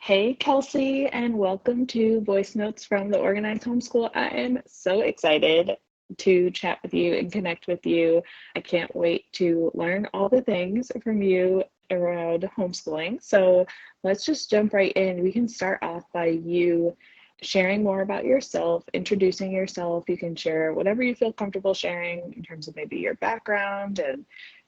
Hey, Kelsey, and welcome to Voice Notes from the Organized Homeschool. I am so excited to chat with you and connect with you. I can't wait to learn all the things from you around homeschooling. So let's just jump right in. We can start off by you sharing more about yourself, introducing yourself. You can share whatever you feel comfortable sharing in terms of maybe your background and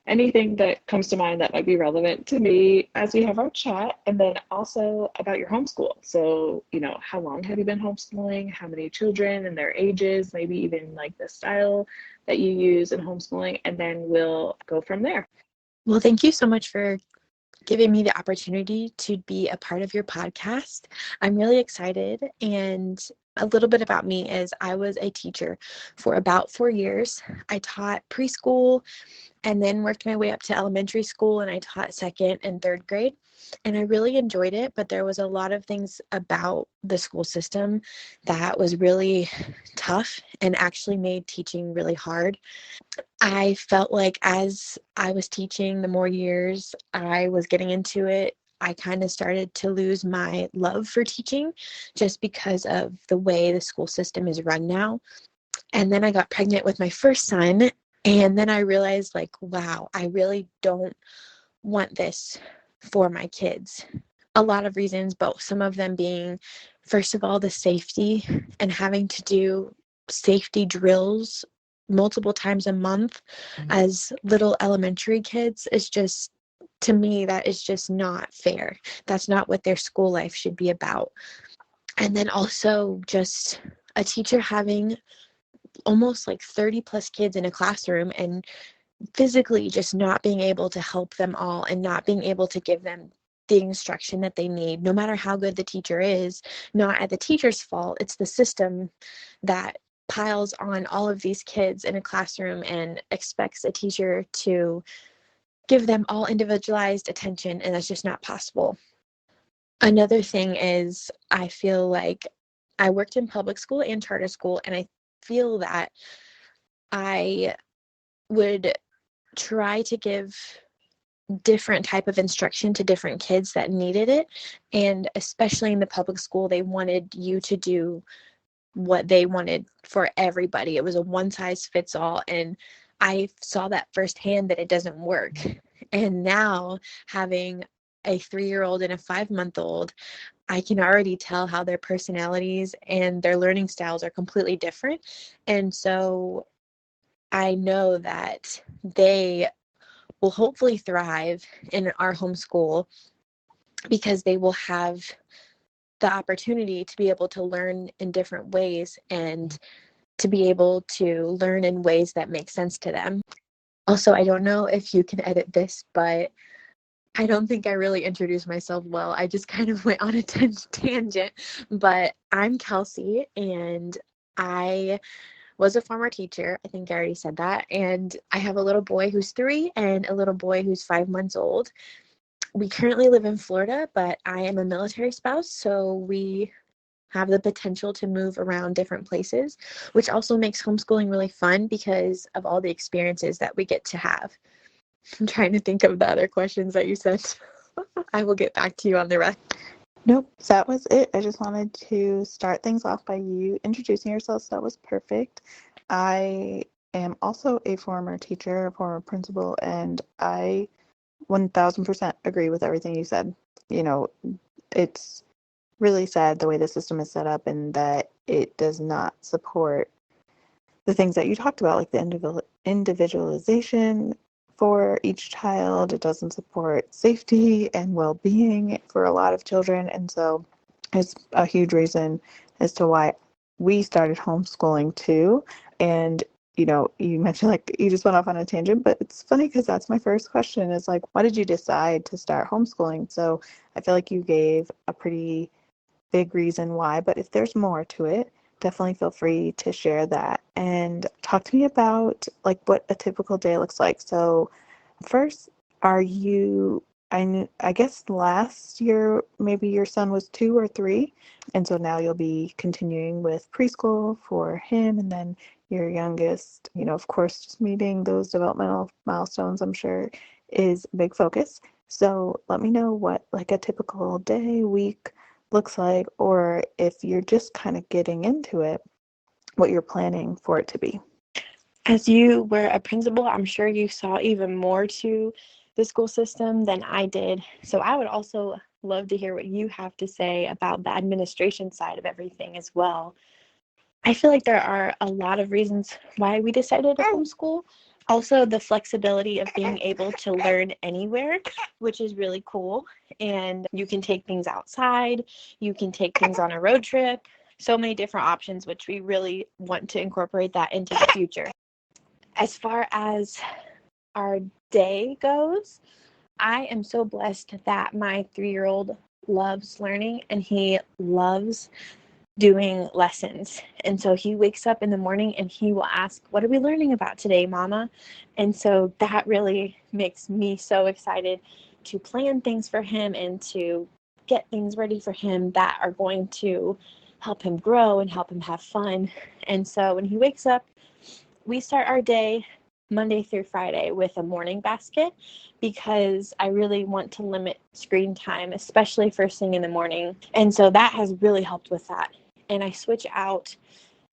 anything that comes to mind that might be relevant to me as we have our chat, and then also about your homeschool. So, how long have you been homeschooling? How many children and their ages, maybe even like the style that you use in homeschooling, and then we'll go from there. Well, thank you so much for giving me the opportunity to be a part of your podcast. I'm really excited. And a little bit about me is I was a teacher for about 4 years. I taught preschool and then worked my way up to elementary school, and I taught second and third grade. And I really enjoyed it, but there was a lot of things about the school system that was really tough and actually made teaching really hard. I felt like as I was teaching, the more years I was getting into it, I kind of started to lose my love for teaching just because of the way the school system is run now. And then I got pregnant with my first son. And then I realized, like, wow, I really don't want this for my kids. A lot of reasons, but some of them being, first of all, the safety and having to do safety drills multiple times a month as little elementary kids is just, to me, that is just not fair. That's not what their school life should be about. And then also just a teacher having almost like 30 plus kids in a classroom and physically just not being able to help them all and not being able to give them the instruction that they need, no matter how good the teacher is. Not at the teacher's fault. It's the system that piles on all of these kids in a classroom and expects a teacher to give them all individualized attention, and that's just not possible. Another thing is, I feel like I worked in public school and charter school, and I feel that I would try to give different type of instruction to different kids that needed it. And especially in the public school, they wanted you to do what they wanted for everybody. It was a one size fits all. And I saw that firsthand that it doesn't work. And now, having a 3-year-old and a 5-month-old, I can already tell how their personalities and their learning styles are completely different. And so I know that they will hopefully thrive in our homeschool because they will have the opportunity to be able to learn in different ways and to be able to learn in ways that make sense to them. Also, I don't know if you can edit this, but I don't think I really introduced myself well. I just kind of went on a tangent, but I'm Kelsey, and I was a former teacher. I think I already said that. And I have a little boy who's 3 and a little boy who's 5 months old. We currently live in Florida, but I am a military spouse, so we have the potential to move around different places, which also makes homeschooling really fun because of all the experiences that we get to have. I'm trying to think of the other questions that you sent. I will get back to you on the rest. Nope, that was it. I just wanted to start things off by you introducing yourself. So that was perfect. I am also a former teacher, a former principal, and I 1000% agree with everything you said. It's really sad the way the system is set up and that it does not support the things that you talked about, like the individualization for each child. It doesn't support safety and well-being for a lot of children. And so it's a huge reason as to why we started homeschooling too. And you mentioned like you just went off on a tangent, but it's funny because that's my first question is like, why did you decide to start homeschooling? So I feel like you gave a pretty big reason why, but if there's more to it, definitely feel free to share that and talk to me about like what a typical day looks like. So first, I guess last year maybe your son was 2 or 3, and so now you'll be continuing with preschool for him, and then your youngest, of course, just meeting those developmental milestones, I'm sure, is a big focus. So let me know what like a typical day, week looks like, or if you're just kind of getting into it, what you're planning for it to be. As you were a principal, I'm sure you saw even more to the school system than I did. So I would also love to hear what you have to say about the administration side of everything as well. I feel like there are a lot of reasons why we decided to homeschool. Also, the flexibility of being able to learn anywhere, which is really cool. And you can take things outside, you can take things on a road trip, so many different options, which we really want to incorporate that into the future. As far as our day goes, I am so blessed that my 3-year-old loves learning and he loves doing lessons. And so he wakes up in the morning and he will ask, "What are we learning about today, Mama?" And so that really makes me so excited to plan things for him and to get things ready for him that are going to help him grow and help him have fun. And so when he wakes up, we start our day Monday through Friday with a morning basket because I really want to limit screen time, especially first thing in the morning. And so that has really helped with that. And I switch out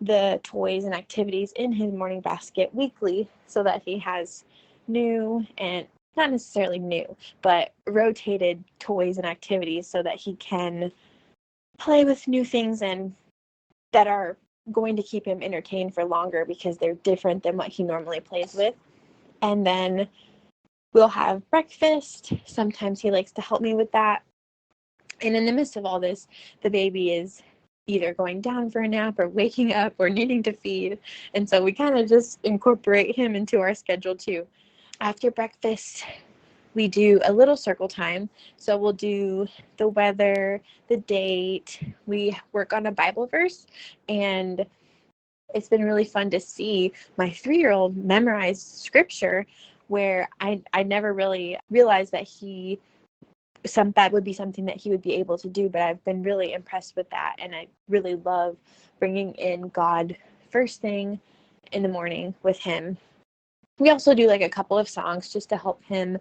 the toys and activities in his morning basket weekly so that he has new and not necessarily new, but rotated toys and activities so that he can play with new things and that are going to keep him entertained for longer because they're different than what he normally plays with. And then we'll have breakfast. Sometimes he likes to help me with that. And in the midst of all this, the baby is either going down for a nap or waking up or needing to feed. And so we kind of just incorporate him into our schedule too. After breakfast, we do a little circle time. So we'll do the weather, the date. We work on a Bible verse, and it's been really fun to see my 3-year-old memorize scripture where I never really realized that that would be something that he would be able to do, but I've been really impressed with that. And I really love bringing in God first thing in the morning with him. We also do like a couple of songs just to help him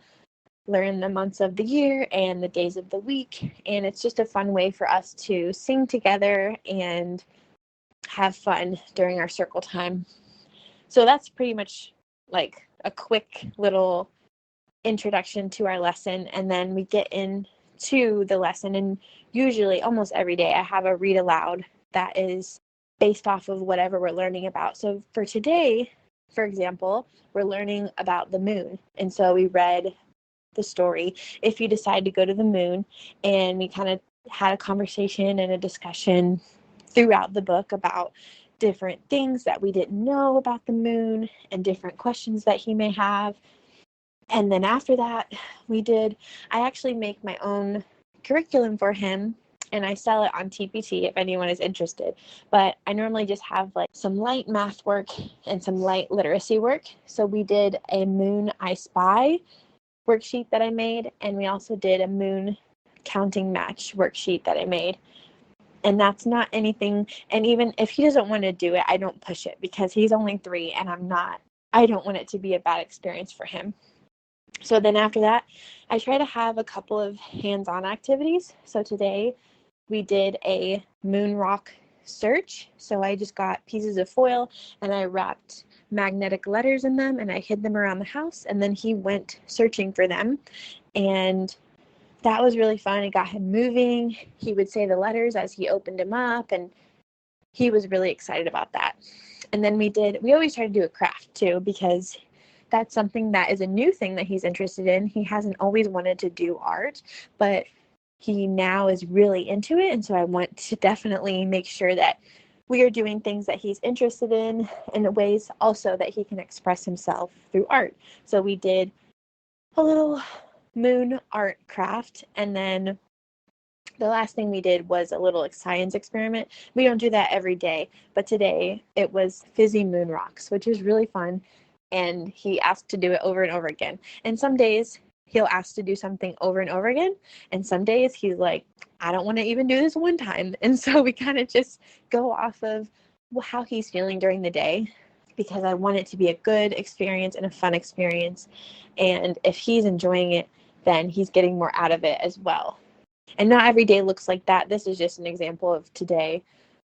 learn the months of the year and the days of the week. And it's just a fun way for us to sing together and have fun during our circle time. So that's pretty much like a quick little introduction to our lesson. And then we get into the lesson, and usually almost every day I have a read aloud that is based off of whatever we're learning about. So for today, for example, we're learning about the moon. And so we read the story, If You Decide to Go to the Moon, and we kind of had a conversation and a discussion throughout the book about different things that we didn't know about the moon and different questions that he may have. And then after that, I actually make my own curriculum for him and I sell it on TPT if anyone is interested. But I normally just have like some light math work and some light literacy work. So we did a Moon I Spy worksheet that I made, and we also did a moon counting match worksheet that I made. And that's not anything, and even if he doesn't want to do it, I don't push it because he's only 3 and I don't want it to be a bad experience for him. So then after that, I try to have a couple of hands-on activities. So today we did a moon rock search. So I just got pieces of foil and I wrapped magnetic letters in them and I hid them around the house, and then he went searching for them, and that was really fun. It got him moving. He would say the letters as he opened them up, and he was really excited about that. And then we always try to do a craft too, because that's something that is a new thing that he's interested in. He hasn't always wanted to do art, but he now is really into it. And so I want to definitely make sure that we are doing things that he's interested in ways also that he can express himself through art. So we did a little moon art craft, and then the last thing we did was a little science experiment. We don't do that every day, but today it was fizzy moon rocks, which is really fun. And he asked to do it over and over again. And some days he'll ask to do something over and over again. And some days he's like, I don't want to even do this one time. And so we kind of just go off of how he's feeling during the day, because I want it to be a good experience and a fun experience. And if he's enjoying it, then he's getting more out of it as well. And not every day looks like that. This is just an example of today.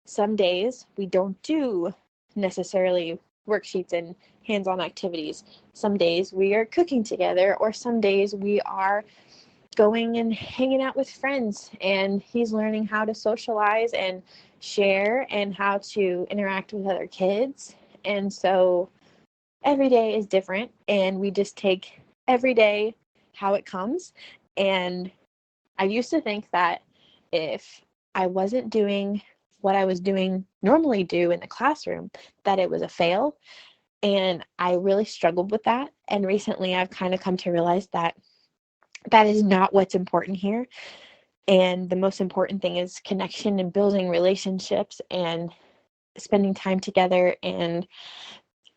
Some days we don't do necessarily worksheets and hands-on activities. Some days we are cooking together, or some days we are going and hanging out with friends, and he's learning how to socialize and share and how to interact with other kids. And so every day is different, and we just take every day how it comes. And I used to think that if I wasn't doing what I was doing normally do in the classroom, that it was a fail. And I really struggled with that. And recently I've kind of come to realize that that is not what's important here. And the most important thing is connection and building relationships and spending time together. And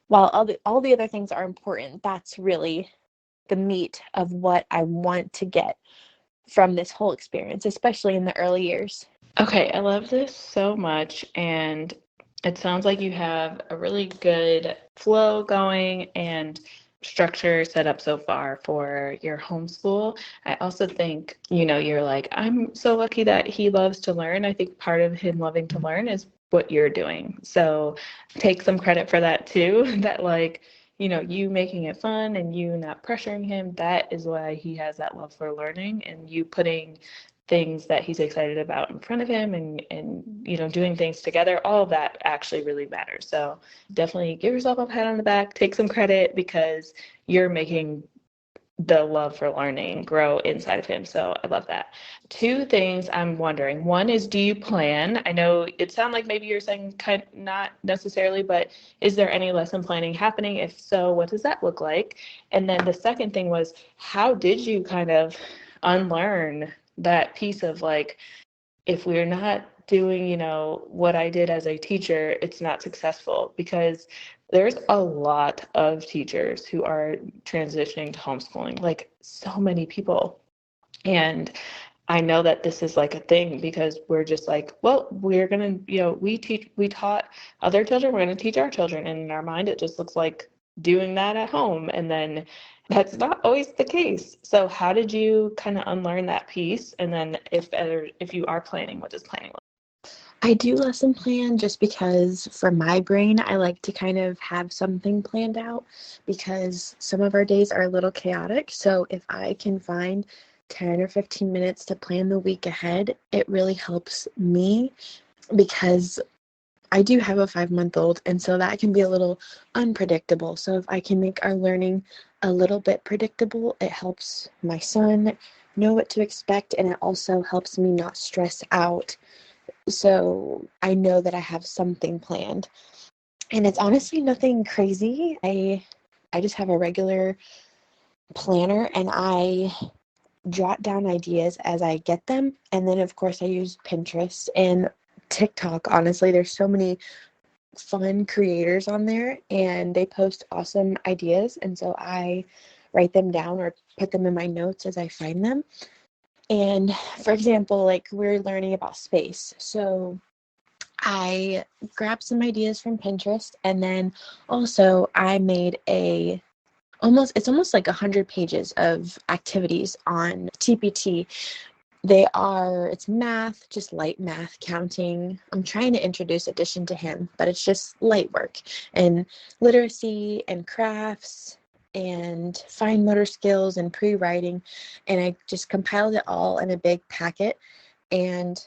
while all the other things are important, that's really the meat of what I want to get from this whole experience, especially in the early years. Okay, I love this so much. And it sounds like you have a really good flow going and structure set up so far for your homeschool. I also think, you're like, I'm so lucky that he loves to learn. I think part of him loving to learn is what you're doing. So take some credit for that too, that like, you making it fun and you not pressuring him, that is why he has that love for learning, and you putting things that he's excited about in front of him and doing things together, all of that actually really matters. So definitely give yourself a pat on the back, take some credit, because you're making the love for learning grow inside of him. So I love that. Two things I'm wondering. One is, do you plan? I know it sounded like maybe you're saying kind not necessarily, but is there any lesson planning happening? If so, what does that look like? And then the second thing was, how did you kind of unlearn that piece of like, if we're not doing, what I did as a teacher, it's not successful? Because there's a lot of teachers who are transitioning to homeschooling, like so many people. And I know that this is like a thing because we're just like, well, we're going to, we taught other children, we're going to teach our children. And in our mind, it just looks like doing that at home. And then that's not always the case. So how did you kind of unlearn that piece? And then if you are planning, what does planning look I do lesson plan just because for my brain, I like to kind of have something planned out because some of our days are a little chaotic. So if I can find 10 or 15 minutes to plan the week ahead, it really helps me because I do have a 5-month-old, and so that can be a little unpredictable. So if I can make our learning a little bit predictable, it helps my son know what to expect, and it also helps me not stress out. So I know that I have something planned. And it's honestly nothing crazy. I just have a regular planner, and I jot down ideas as I get them. And then of course I use Pinterest and TikTok. Honestly, there's so many fun creators on there and they post awesome ideas. And so I write them down or put them in my notes as I find them. And for example, like we're learning about space. So I grabbed some ideas from Pinterest, and then also I made it's almost like 100 pages of activities on TPT. It's math, just light math, counting. I'm trying to introduce addition to him, but it's just light work, and literacy and crafts and fine motor skills and pre-writing. And I just compiled it all in a big packet, and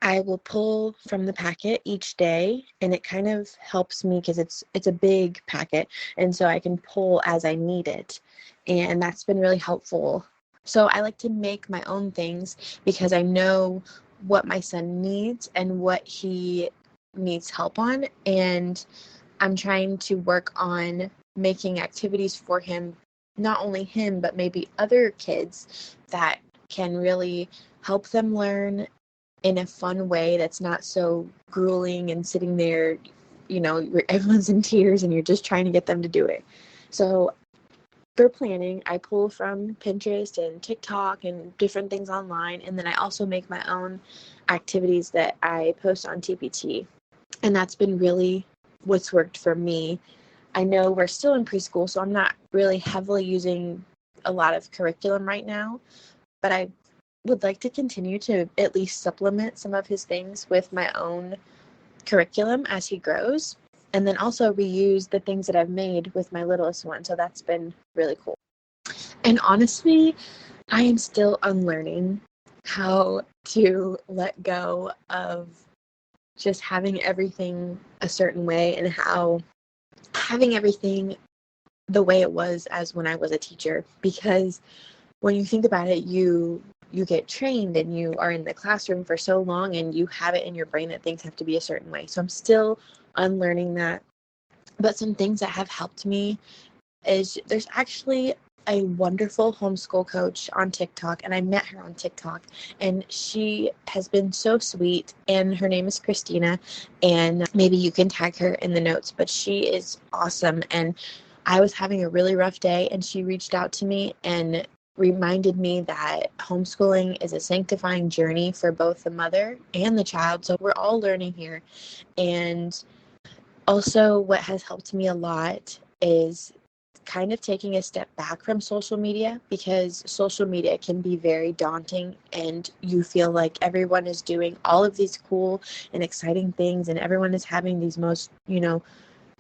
I will pull from the packet each day, and it kind of helps me because it's a big packet, and so I can pull as I need it, and that's been really helpful. So I like to make my own things because I know what my son needs and what he needs help on, and I'm trying to work on making activities for him, not only him, but maybe other kids that can really help them learn in a fun way that's not so grueling and sitting there, everyone's in tears and you're just trying to get them to do it. So for planning, I pull from Pinterest and TikTok and different things online. And then I also make my own activities that I post on TPT. And that's been really what's worked for me. I know we're still in preschool, so I'm not really heavily using a lot of curriculum right now, but I would like to continue to at least supplement some of his things with my own curriculum as he grows, and then also reuse the things that I've made with my littlest one. So that's been really cool. And honestly, I am still unlearning how to let go of just having everything a certain way, and how having everything the way it was as when I was a teacher. Because when you think about it, you get trained and you are in the classroom for so long, and you have it in your brain that things have to be a certain way. So I'm still unlearning that. But some things that have helped me is there's actually a wonderful homeschool coach on TikTok, and I met her on TikTok, and she has been so sweet, and her name is Christina, and maybe you can tag her in the notes, but she is awesome. And I was having a really rough day, and she reached out to me and reminded me that homeschooling is a sanctifying journey for both the mother and the child. So we're all learning here. And also, what has helped me a lot is kind of taking a step back from social media, because social media can be very daunting, and you feel like everyone is doing all of these cool and exciting things, and everyone is having these most,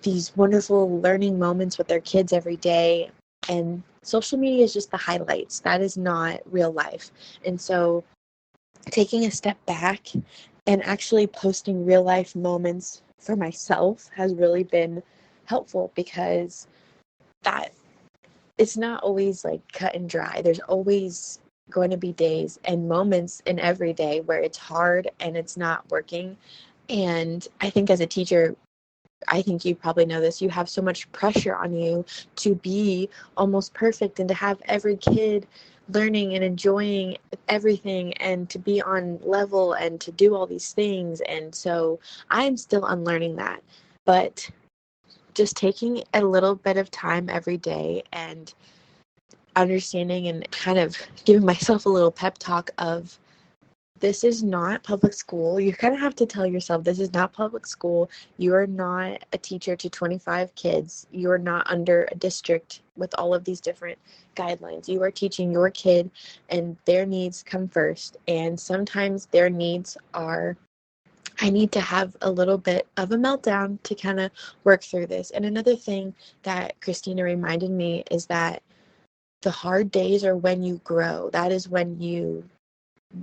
these wonderful learning moments with their kids every day. And social media is just the highlights. That is not real life. And so taking a step back and actually posting real life moments for myself has really been helpful, because that it's not always like cut and dry. There's always going to be days and moments in every day where it's hard and it's not working. And I think as a teacher, I think you probably know this, you have so much pressure on you to be almost perfect, and to have every kid learning and enjoying everything, and to be on level, and to do all these things. And so I'm still unlearning that. But just taking a little bit of time every day and understanding and kind of giving myself a little pep talk of, this is not public school. You kind of have to tell yourself, this is not public school. You are not a teacher to 25 kids. You are not under a district with all of these different guidelines. You are teaching your kid, and their needs come first. And sometimes their needs are, I need to have a little bit of a meltdown to kind of work through this. And another thing that Christina reminded me is that the hard days are when you grow. That is when you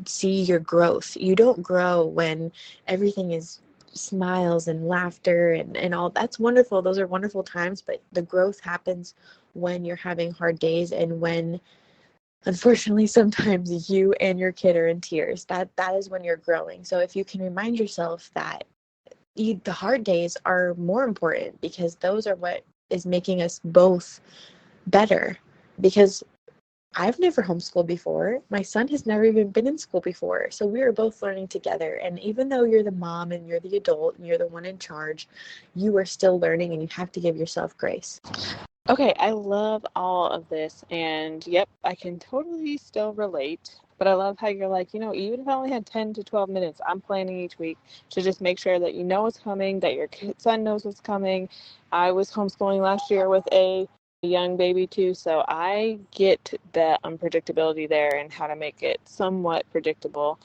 see your growth. You don't grow when everything is smiles and laughter and all. That's wonderful. Those are wonderful times, but the growth happens when you're having hard days, and when unfortunately sometimes you and your kid are in tears. That is when you're growing. So if you can remind yourself that the hard days are more important, because those are what is making us both better. Because I've never homeschooled before. My son has never even been in school before. So we are both learning together. And even though you're the mom and you're the adult and you're the one in charge, you are still learning, and you have to give yourself grace. Okay, I love all of this, and yep, I can totally still relate. But I love how you're like, even if I only had 10 to 12 minutes, I'm planning each week to just make sure that you know what's coming, that your son knows what's coming. I was homeschooling last year with a young baby too, so I get the unpredictability there and how to make it somewhat predictable.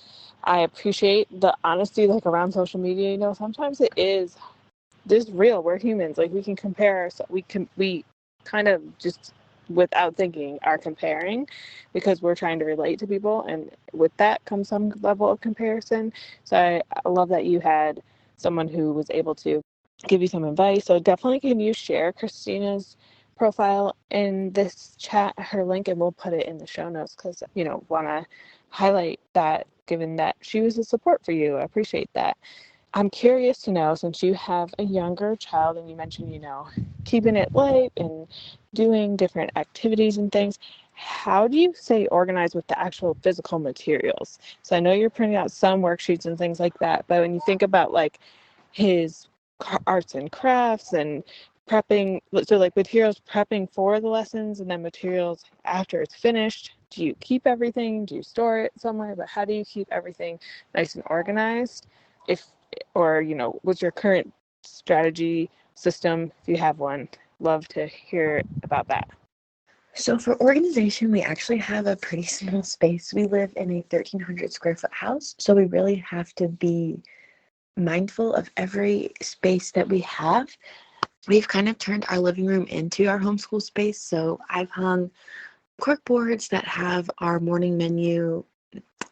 I appreciate the honesty, like around social media. Sometimes it is just real. We're humans. Like we can compare. We kind of just without thinking are comparing, because we're trying to relate to people, and with that comes some level of comparison. So I love that you had someone who was able to give you some advice. So definitely, can you share Christina's profile in this chat, her link, and we'll put it in the show notes, because want to highlight that, given that she was a support for you. I appreciate that. I'm curious to know, since you have a younger child and you mentioned, keeping it light and doing different activities and things, how do you stay organized with the actual physical materials? So I know you're printing out some worksheets and things like that, but when you think about like his arts and crafts and prepping, so like materials prepping for the lessons and then materials after it's finished, do you keep everything? Do you store it somewhere? But how do you keep everything nice and organized? If or what's your current strategy system, if you have one? Love to hear about that. So for organization, we actually have a pretty small space. We live in a 1,300 square foot house, so we really have to be mindful of every space that we have. We've kind of turned our living room into our homeschool space, so I've hung cork boards that have our morning menu,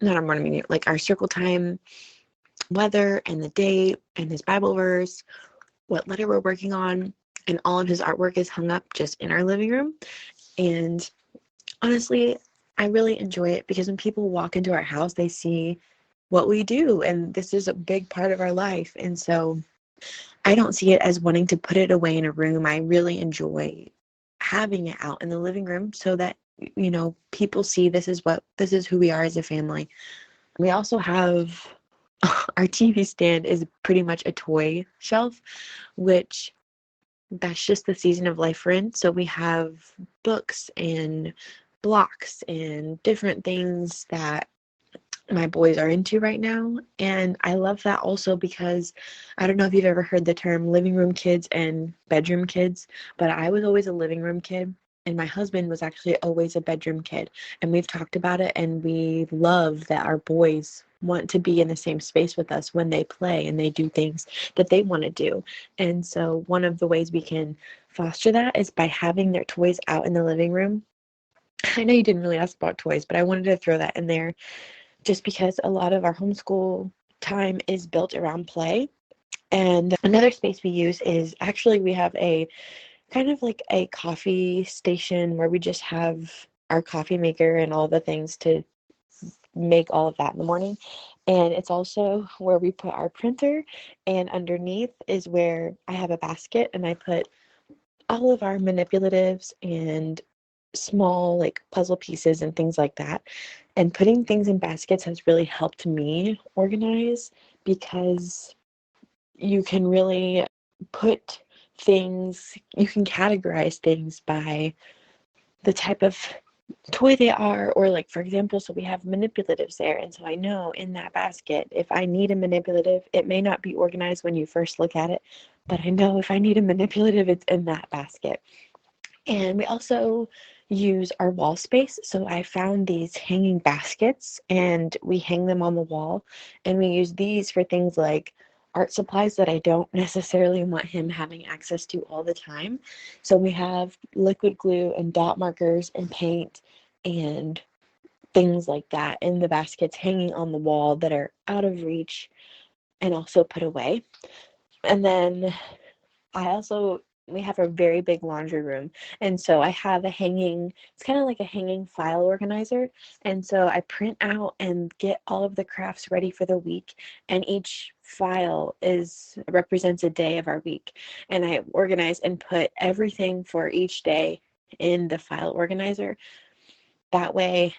not our morning menu, like our circle time, weather and the date and his Bible verse, what letter we're working on, and all of his artwork is hung up just in our living room. And honestly, I really enjoy it because when people walk into our house, they see what we do, and this is a big part of our life. And so I don't see it as wanting to put it away in a room. I really enjoy having it out in the living room so that, people see this is who we are as a family. We also have our TV stand is pretty much a toy shelf, which that's just the season of life we're in. So we have books and blocks and different things that my boys are into right now. And I love that also because I don't know if you've ever heard the term living room kids and bedroom kids, but I was always a living room kid. And my husband was actually always a bedroom kid. And we've talked about it, and we love that our boys want to be in the same space with us when they play and they do things that they want to do. And so one of the ways we can foster that is by having their toys out in the living room. I know you didn't really ask about toys, but I wanted to throw that in there just because a lot of our homeschool time is built around play. And another space we use is actually we have a kind of like a coffee station where we just have our coffee maker and all the things to make all of that in the morning. And it's also where we put our printer, and underneath is where I have a basket and I put all of our manipulatives and small like puzzle pieces and things like that. And putting things in baskets has really helped me organize because you can really put things, you can categorize things by the type of toy they are, or like for example, so we have manipulatives there, and so I know in that basket if I need a manipulative, it may not be organized when you first look at it, but I know if I need a manipulative, it's in that basket. And we also use our wall space. So I found these hanging baskets and we hang them on the wall. And we use these for things like art supplies that I don't necessarily want him having access to all the time. So we have liquid glue and dot markers and paint and things like that in the baskets hanging on the wall that are out of reach and also put away. And then we have a very big laundry room. And so I have it's kind of like a hanging file organizer. And so I print out and get all of the crafts ready for the week. And each file represents a day of our week. And I organize and put everything for each day in the file organizer. That way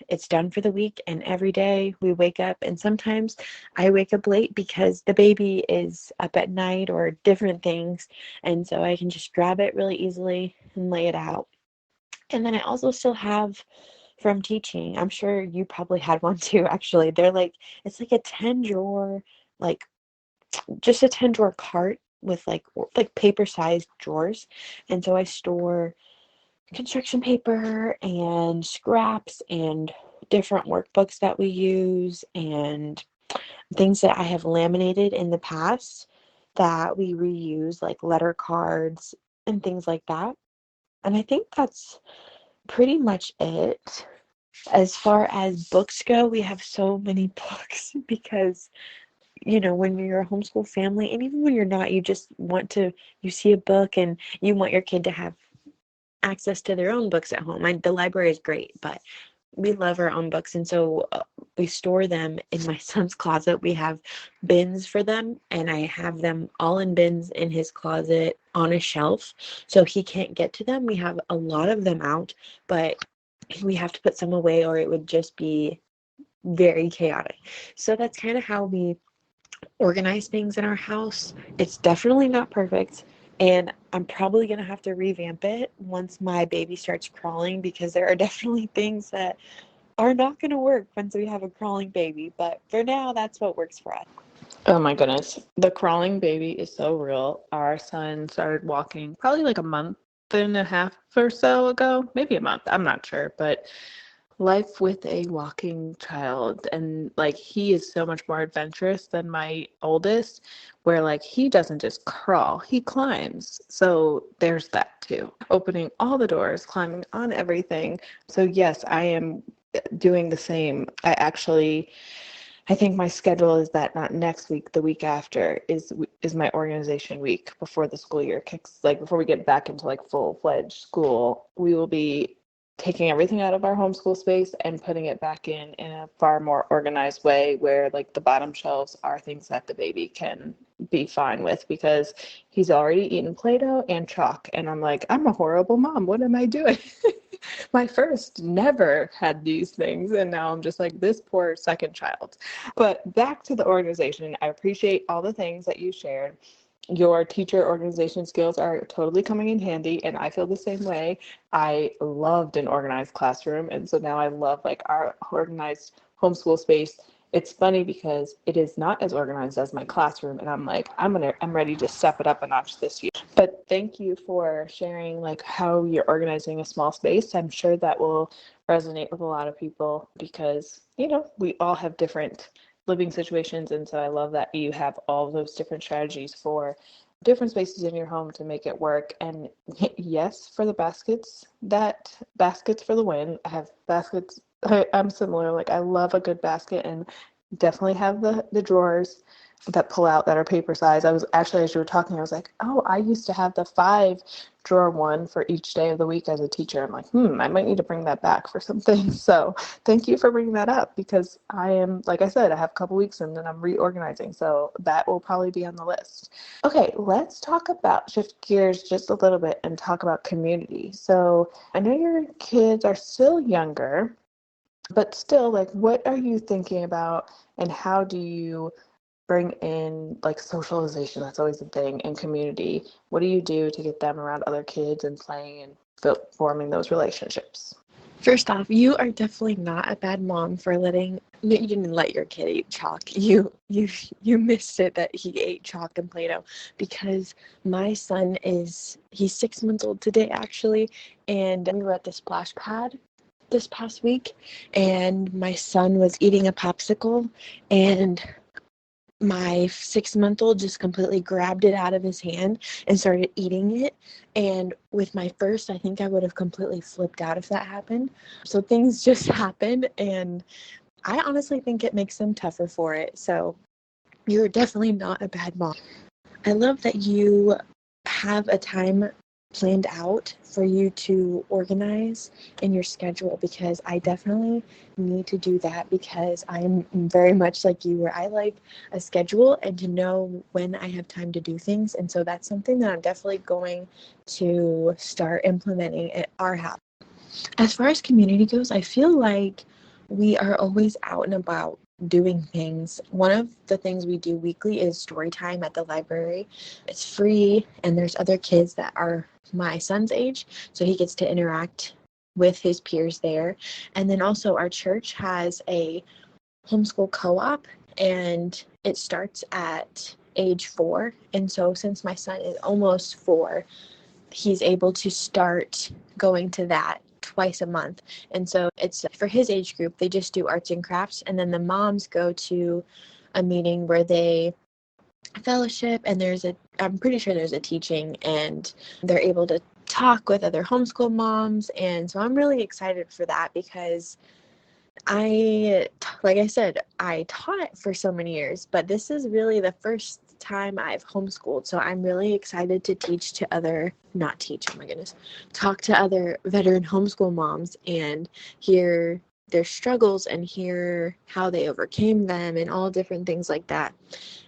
it's done for the week, and every day we wake up, and sometimes I wake up late because the baby is up at night or different things, and so I can just grab it really easily and lay it out. And then I also still have from teaching, I'm sure you probably had one too, actually. It's like a 10 drawer, like just a 10 drawer cart with like paper sized drawers. And so I store construction paper and scraps and different workbooks that we use and things that I have laminated in the past that we reuse, like letter cards and things like that. And I think that's pretty much it. As far as books go, we have so many books because, when you're a homeschool family, and even when you're not, you see a book and you want your kid to have access to their own books at home. The library is great, but we love our own books, and so we store them in my son's closet. We have bins for them, and I have them all in bins in his closet on a shelf so he can't get to them. We have a lot of them out, but we have to put some away or it would just be very chaotic. So that's kind of how we organize things in our house. It's definitely not perfect, and I'm probably going to have to revamp it once my baby starts crawling because there are definitely things that are not going to work once we have a crawling baby. But for now, that's what works for us. Oh my goodness. The crawling baby is so real. Our son started walking probably like a month and a half or so ago, maybe a month, I'm not sure, but life with a walking child, and like he is so much more adventurous than my oldest, where like he doesn't just crawl, he climbs. So there's that too, opening all the doors, climbing on everything. So yes, I am doing the same. I think my schedule is that not next week, the week after is my organization week before the school year kicks, like before we get back into like full-fledged school. We will be taking everything out of our homeschool space and putting it back in a far more organized way, where like the bottom shelves are things that the baby can be fine with, because he's already eaten Play-Doh and chalk, and I'm like, I'm a horrible mom. What am I doing? My first never had these things, and now I'm just like this poor second child. But back to the organization, I appreciate all the things that you shared. Your teacher organization skills are totally coming in handy, and I feel the same way. I loved an organized classroom, and so now I love like our organized homeschool space. It's funny because it is not as organized as my classroom, and I'm like, I'm ready to step it up a notch this year. But thank you for sharing like how you're organizing a small space. I'm sure that will resonate with a lot of people, because we all have different living situations, and so I love that you have all those different strategies for different spaces in your home to make it work. And yes, for the baskets for the win. I have baskets. I'm similar. Like I love a good basket, and definitely have the drawers that pull out that are paper size. I was actually, as you were talking, I was like, oh, I used to have the 5-drawer one for each day of the week as a teacher. I'm like, I might need to bring that back for something. So thank you for bringing that up, because I am, like I said, I have a couple weeks and then I'm reorganizing. So that will probably be on the list. Okay, let's shift gears just a little bit and talk about community. So I know your kids are still younger, but still, like, what are you thinking about, and how do you bring in like socialization? That's always a thing, in community. What do you do to get them around other kids and playing and forming those relationships? First off, you are definitely not a bad mom for you didn't let your kid eat chalk. You missed it that he ate chalk and Play-Doh, because my son he's 6 months old today actually, and we were at the splash pad this past week, and my son was eating a popsicle, and my 6-month-old just completely grabbed it out of his hand and started eating it. And with my first, I think I would have completely flipped out if that happened. So things just happen, and I honestly think it makes them tougher for it. So you're definitely not a bad mom. I love that you have a time planned out for you to organize in your schedule, because I definitely need to do that, because I'm very much like you, where I like a schedule and to know when I have time to do things. And so that's something that I'm definitely going to start implementing at our house. As far as community goes, I feel like we are always out and about doing things. One of the things we do weekly is story time at the library. It's free, and there's other kids that are my son's age, so he gets to interact with his peers there. And then also our church has a homeschool co-op, and it starts at age 4. And so since my son is almost 4, he's able to start going to that twice a month. And so it's for his age group, they just do arts and crafts, and then the moms go to a meeting where they fellowship, and I'm pretty sure there's a teaching, and they're able to talk with other homeschool moms. And so I'm really excited for that, because like I said, I taught for so many years, but this is really the first time I've homeschooled. So I'm really excited to talk to other veteran homeschool moms and hear their struggles and hear how they overcame them and all different things like that.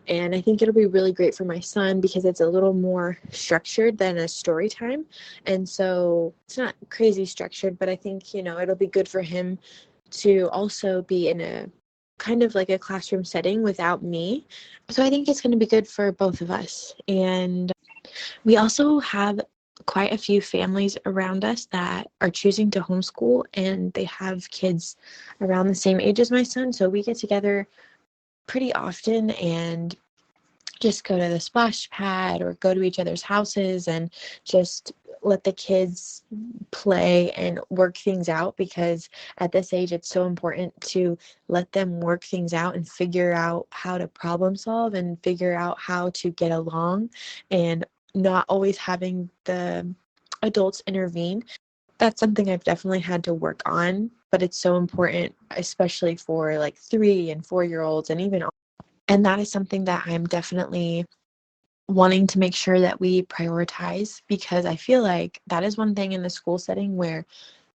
And I think it'll be really great for my son, because it's a little more structured than a story time. And so it's not crazy structured, but I think, it'll be good for him to also be in a kind of like a classroom setting without me. So I think it's going to be good for both of us. And we also have quite a few families around us that are choosing to homeschool, and they have kids around the same age as my son. So we get together pretty often and just go to the splash pad or go to each other's houses and just let the kids play and work things out, because at this age it's so important to let them work things out and figure out how to problem solve and figure out how to get along, and not always having the adults intervene. That's something I've definitely had to work on, but it's so important, especially for like 3 and 4 year olds, and even, and that is something that I'm definitely wanting to make sure that we prioritize, because I feel like that is one thing in the school setting where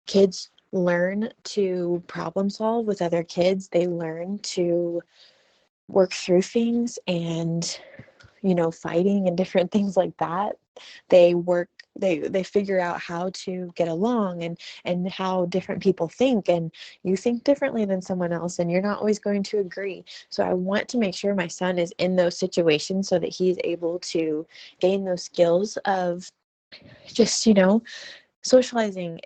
kids learn to problem solve with other kids. They learn to work through things and, fighting and different things like that. They figure out how to get along, and how different people think, and you think differently than someone else, and you're not always going to agree. So I want to make sure my son is in those situations so that he's able to gain those skills of just, socializing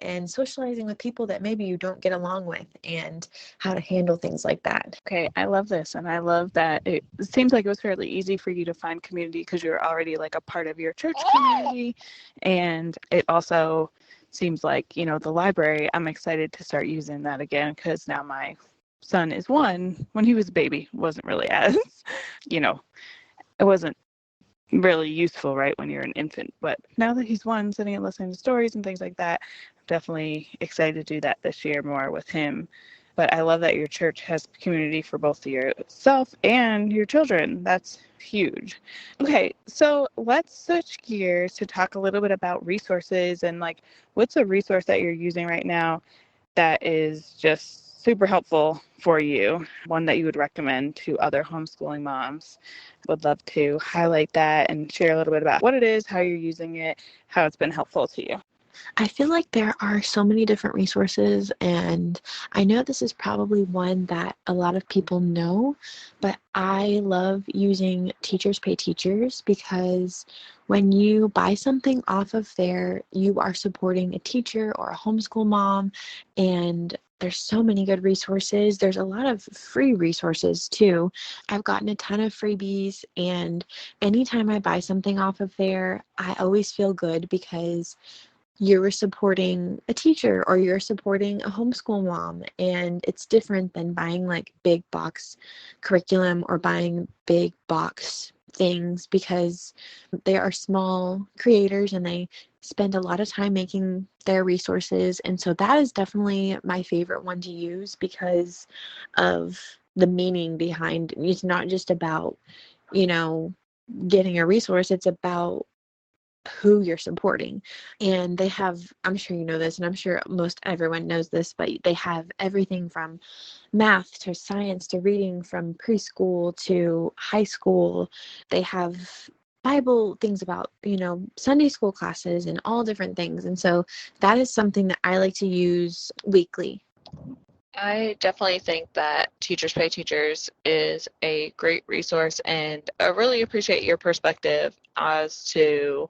with people that maybe you don't get along with, and how to handle things like that. Okay, I love this, and I love that it seems like it was fairly easy for you to find community because you're already like a part of your church community, and it also seems like, the library, I'm excited to start using that again because now my son is 1. When he was a baby, wasn't really as, it wasn't really useful, right, when you're an infant. But now that he's 1, sitting and listening to stories and things like that, I'm definitely excited to do that this year more with him. But I love that your church has community for both yourself and your children. That's huge. Okay, so let's switch gears to talk a little bit about resources, and like, what's a resource that you're using right now that is just super helpful for you, one that you would recommend to other homeschooling moms. Would love to highlight that and share a little bit about what it is, how you're using it, how it's been helpful to you. I feel like there are so many different resources, and I know this is probably one that a lot of people know, but I love using Teachers Pay Teachers, because when you buy something off of there, you are supporting a teacher or a homeschool mom, and there's so many good resources. There's a lot of free resources too. I've gotten a ton of freebies, and anytime I buy something off of there, I always feel good because you're supporting a teacher or you're supporting a homeschool mom, and it's different than buying like big box curriculum or buying big box things, because they are small creators and they spend a lot of time making their resources. And so that is definitely my favorite one to use because of the meaning behind. It's not just about, getting a resource, it's about who you're supporting. And they have, I'm sure you know this, and I'm sure most everyone knows this, but they have everything from math to science to reading, from preschool to high school. They have Bible things about, Sunday school classes and all different things. And so that is something that I like to use weekly. I definitely think that Teachers Pay Teachers is a great resource, and I really appreciate your perspective as to,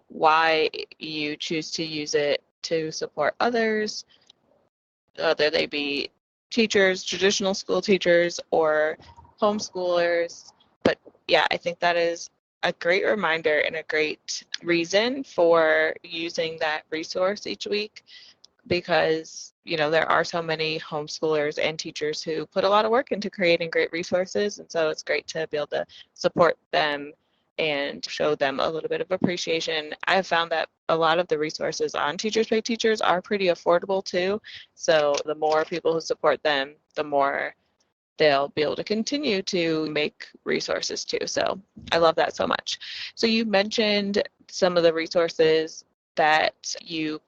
why you choose to use it to support others, whether they be teachers, traditional school teachers, or homeschoolers. But yeah, I think that is a great reminder and a great reason for using that resource each week, because there are so many homeschoolers and teachers who put a lot of work into creating great resources, and so it's great to be able to support them and show them a little bit of appreciation. I've found that a lot of the resources on Teachers Pay Teachers are pretty affordable too, so the more people who support them, the more they'll be able to continue to make resources too. So I love that so much. So you mentioned some of the resources that you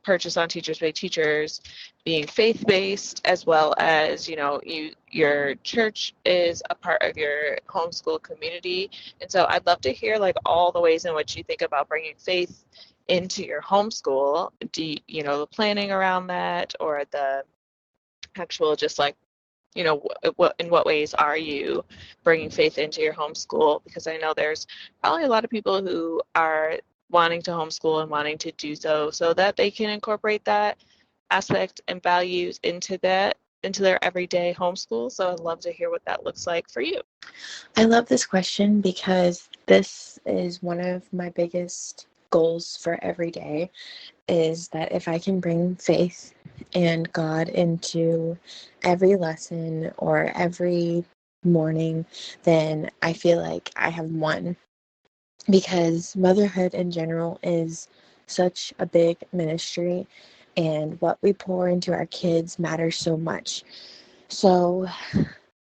purchase on Teachers Pay Teachers being faith-based, as well as your church is a part of your homeschool community. And so I'd love to hear like all the ways in which you think about bringing faith into your homeschool. Do you know the planning around that, or the actual just like what in what ways are you bringing faith into your homeschool? Because I know there's probably a lot of people who are wanting to homeschool and wanting to do so that they can incorporate that aspect and values into their everyday homeschool. So I'd love to hear what that looks like for you. I love this question because this is one of my biggest goals for every day is that if I can bring faith and God into every lesson or every morning, then I feel like I have won, because motherhood in general is such a big ministry, and what we pour into our kids matters so much. So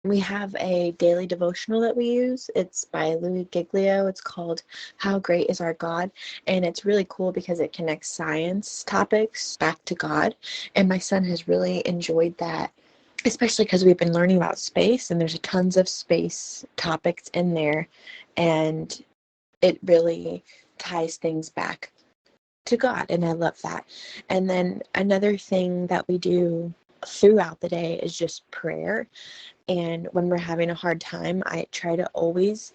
we have a daily devotional that we use. It's by Louis Giglio. It's called How Great Is Our God? And it's really cool because it connects science topics back to God. And my son has really enjoyed that, especially because we've been learning about space, and there's tons of space topics in there. And it really ties things back to God. And I love that. And then another thing that we do throughout the day is just prayer. And when we're having a hard time, I try to always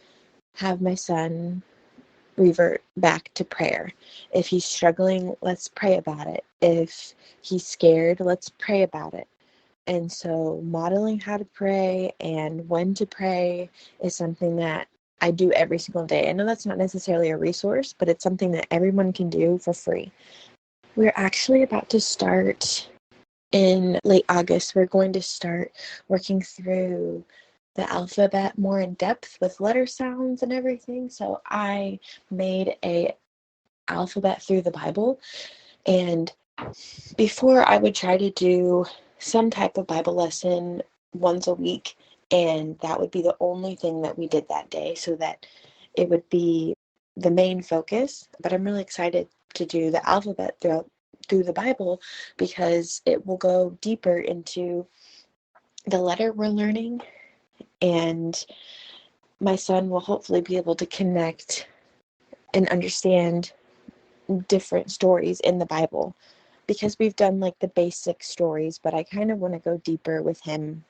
have my son revert back to prayer. If he's struggling, let's pray about it. If he's scared, let's pray about it. And so modeling how to pray and when to pray is something that I do every single day. I know that's not necessarily a resource, but it's something that everyone can do for free. We're actually about to start in late August. We're going to start working through the alphabet more in depth with letter sounds and everything. So I made a alphabet through the Bible, and before I would try to do some type of Bible lesson once a week, and that would be the only thing that we did that day, so that it would be the main focus. But I'm really excited to do the alphabet through the Bible, because it will go deeper into the letter we're learning, and my son will hopefully be able to connect and understand different stories in the Bible, because we've done like the basic stories, but I kind of want to go deeper with him.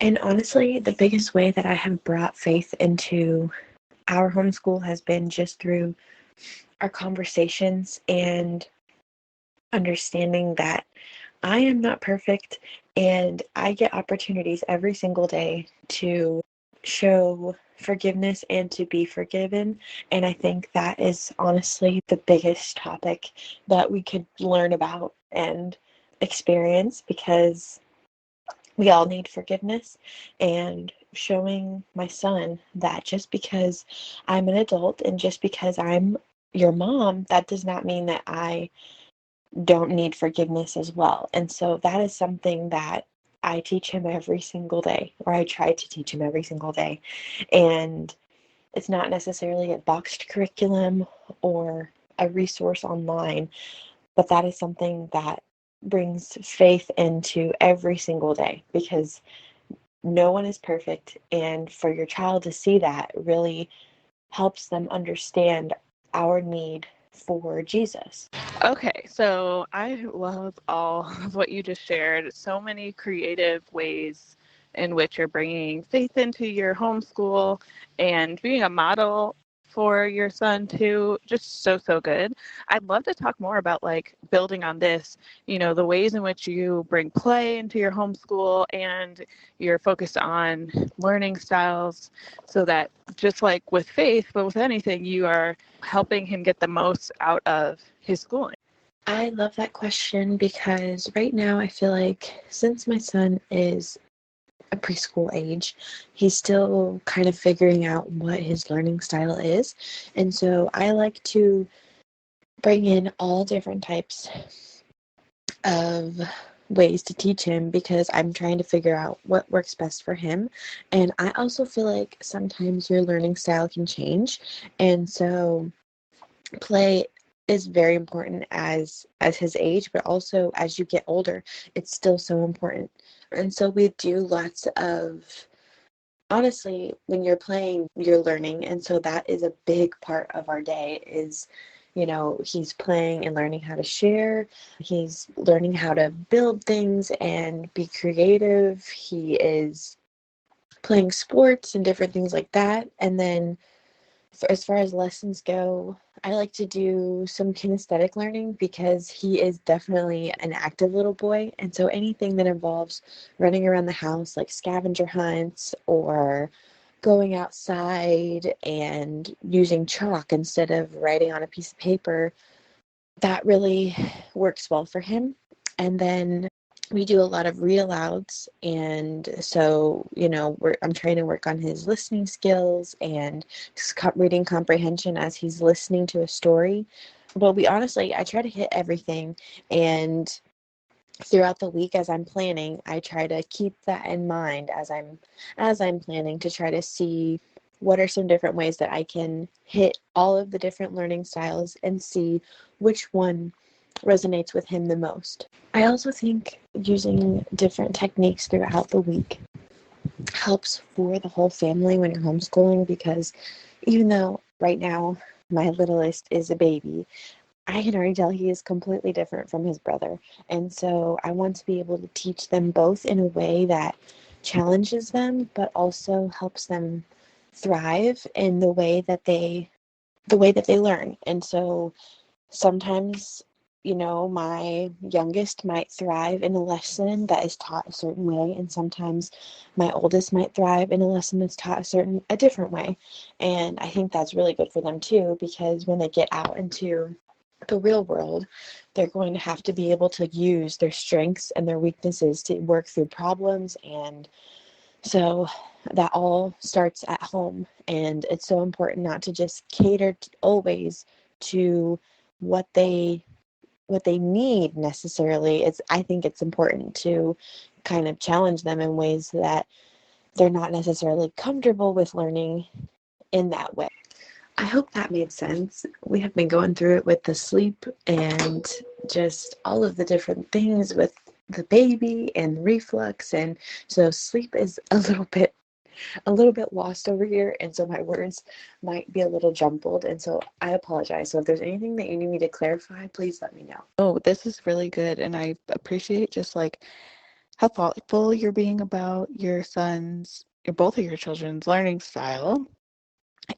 And honestly, the biggest way that I have brought faith into our homeschool has been just through our conversations and understanding that I am not perfect, and I get opportunities every single day to show forgiveness and to be forgiven. And I think that is honestly the biggest topic that we could learn about and experience, because we all need forgiveness. And showing my son that just because I'm an adult and just because I'm your mom, that does not mean that I don't need forgiveness as well. And so that is something that I teach him every single day, or I try to teach him every single day. And it's not necessarily a boxed curriculum or a resource online, but that is something that brings faith into every single day, because no one is perfect. And for your child to see that really helps them understand our need for Jesus. Okay, so I love all of what you just shared. So many creative ways in which you're bringing faith into your homeschool and being a model for your son too. Just so good. I'd love to talk more about like building on this, the ways in which you bring play into your homeschool and you're focused on learning styles, so that just like with faith, but with anything, you are helping him get the most out of his schooling. I love that question, because right now I feel like since my son is a preschool age, he's still kind of figuring out what his learning style is. And so I like to bring in all different types of ways to teach him, because I'm trying to figure out what works best for him. And I also feel like sometimes your learning style can change. And so play is very important as his age, but also as you get older, it's still so important. And so we do lots of, honestly, when you're playing, you're learning. And so that is a big part of our day is, he's playing and learning how to share. He's learning how to build things and be creative. He is playing sports and different things like that. And then as far as lessons go, I like to do some kinesthetic learning, because he is definitely an active little boy. And so anything that involves running around the house, like scavenger hunts or going outside and using chalk instead of writing on a piece of paper, that really works well for him. And then we do a lot of read alouds, and so I'm trying to work on his listening skills and reading comprehension as he's listening to a story. But I try to hit everything, and throughout the week as I'm planning, I try to keep that in mind as I'm planning, to try to see what are some different ways that I can hit all of the different learning styles and see which one resonates with him the most. I also think using different techniques throughout the week helps for the whole family when you're homeschooling, because even though right now my littlest is a baby, I can already tell he is completely different from his brother. And so I want to be able to teach them both in a way that challenges them, but also helps them thrive in the way that they learn. And so sometimes, my youngest might thrive in a lesson that is taught a certain way, and sometimes my oldest might thrive in a lesson that's taught a different way. And I think that's really good for them too, because when they get out into the real world, they're going to have to be able to use their strengths and their weaknesses to work through problems. And so that all starts at home, and it's so important not to just cater always to what they need necessarily. I think it's important to kind of challenge them in ways that they're not necessarily comfortable with learning in that way. I hope that made sense. We have been going through it with the sleep and just all of the different things with the baby and reflux, and so sleep is a little bit lost over here, and so my words might be a little jumbled, and so I apologize. So if there's anything that you need me to clarify, please let me know. Oh, this is really good, and I appreciate just like how thoughtful you're being about both of your children's learning style.